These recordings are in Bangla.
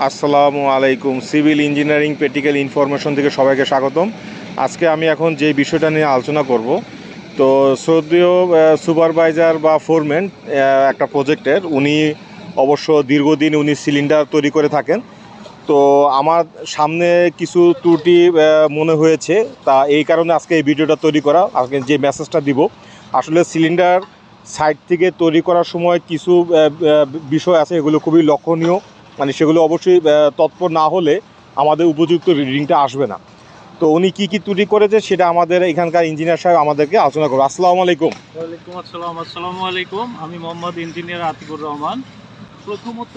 আসসালামু আলাইকুম। সিভিল ইঞ্জিনিয়ারিং প্র্যাকটিক্যাল ইনফরমেশন থেকে সবাইকে স্বাগতম। আজকে আমি এখন যে বিষয়টা নিয়ে আলোচনা করব, তো সৌদিও সুপারভাইজার বা ফোরম্যান একটা প্রজেক্টের উনি অবশ্য দীর্ঘদিন উনি সিলিন্ডার তৈরি করে থাকেন। তো আমার সামনে কিছু ত্রুটি মনে হয়েছে, তা এই কারণে আজকে এই ভিডিওটা তৈরি করা। আজকে যে মেসেজটা দিব, আসলে সিলিন্ডার সাইড থেকে তৈরি করার সময় কিছু বিষয় আছে, এগুলো খুবই লক্ষণীয়, মানে সেগুলো অবশ্যই তৎপর না হলে আমাদের উপযুক্ত রিডিংটা আসবে না। তো উনি কী কী ত্রুটি করেছে সেটা আমাদের এখানকার ইঞ্জিনিয়ার সাহেব আমাদেরকে আলোচনা করবো। আসসালামু আলাইকুম। ওয়ালাইকুম আসসালাম। আসসালামু আলাইকুম। আমি মোহাম্মদ ইঞ্জিনিয়ার আতিকুর রহমান। প্রথমত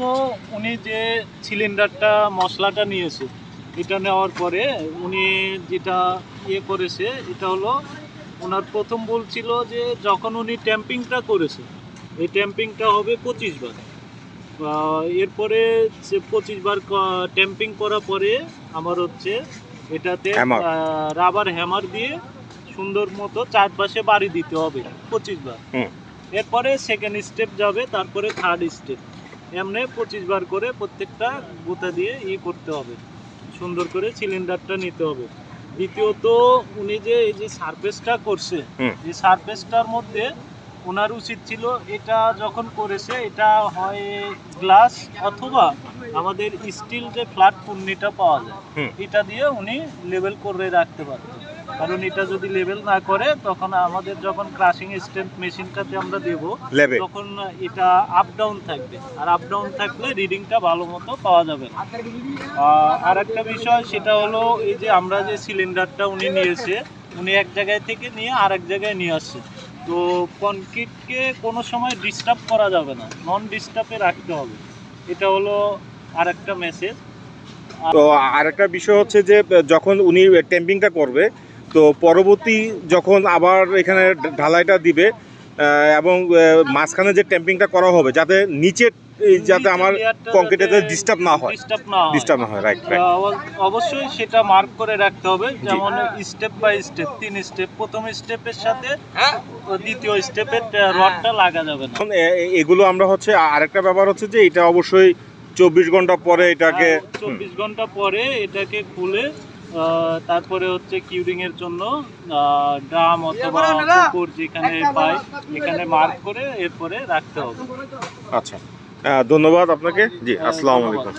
উনি যে সিলিন্ডারটা মশলাটা নিয়েছে, এটা নেওয়ার পরে উনি যেটা করেছে, এটা হলো ওনার প্রথম ভুল ছিল যে যখন উনি ট্যাম্পিংটা করেছে, এই ট্যাম্পিংটা হবে 25 বার। এরপরে সে 25 বার ট্যাম্পিং করার পরে আমার হচ্ছে এটাতে রাবার হ্যামার দিয়ে সুন্দর মতো চারপাশে বাড়ি দিতে হবে 25 বার। এরপরে সেকেন্ড স্টেপ যাবে, তারপরে থার্ড স্টেপ, এমনি 25 বার করে প্রত্যেকটা গুঁতা দিয়ে করতে হবে, সুন্দর করে সিলিন্ডারটা নিতে হবে। দ্বিতীয়ত উনি যে এই যে সারফেসটা করছে, এই সারফেসটার মধ্যে ওনার উচিত ছিল, এটা যখন করেছে এটা হয় গ্লাস অথবা আমাদের স্টিল যে ফ্ল্যাট ফুর্নিটা পাওয়া যায়, এটা দিয়ে উনি লেভেল করে রাখতে পারতেন। কারণ এটা যদি লেভেল না করে, তখন আমাদের যখন ক্রাশিং স্ট্রেন্থ মেশিনটাতে আমরা দেব, তখন এটা আপ ডাউন থাকবে, আর আপ ডাউন থাকলে রিডিংটা ভালো মতো পাওয়া যাবে না। আর একটা বিষয় সেটা হলো, এই যে আমরা যে সিলিন্ডারটা উনি নিয়েছে, উনি এক জায়গায় থেকে নিয়ে আরেক জায়গায় নিয়ে আসছে। তো কনক্রিটকে কোনো সময় ডিস্টার্ব করা যাবে না, নন ডিস্টার্বে রাখতে হবে। এটা হলো আরেকটা মেসেজ। তো আরেকটা বিষয় হচ্ছে যে যখন উনি ট্যাম্পিংটা করবে, তো পরবর্তী যখন আবার এখানে ঢালাইটা দিবে এবং মাঝখানে যে ট্যাম্পিংটা করা হবে, যাতে নিচে যাতে আমার কংক্রিটে ডিস্টার্ব না হয়, রাইট। অবশ্যই সেটা মার্ক করে রাখতে হবে, যেমন স্টেপ বাই স্টেপ, 3 স্টেপ, প্রথম স্টেপের সাথে দ্বিতীয় স্টেপের রডটা লাগা যাবে না। এগুলো আমরা হচ্ছে আরেকটা ব্যাপার হচ্ছে যে এটা অবশ্যই 24 ঘন্টা পরে এটাকে 24 ঘন্টা পরে এটাকে খুলে তারপরে হচ্ছে কিউরিং এর জন্য ড্রাম অথবা পুকুর যেখানে পাই, এখানে মার্ক করে এরপরে রাখতে হবে। আচ্ছা, ধন্যবাদ আপনাকে। জি, আসসালামু আলাইকুম।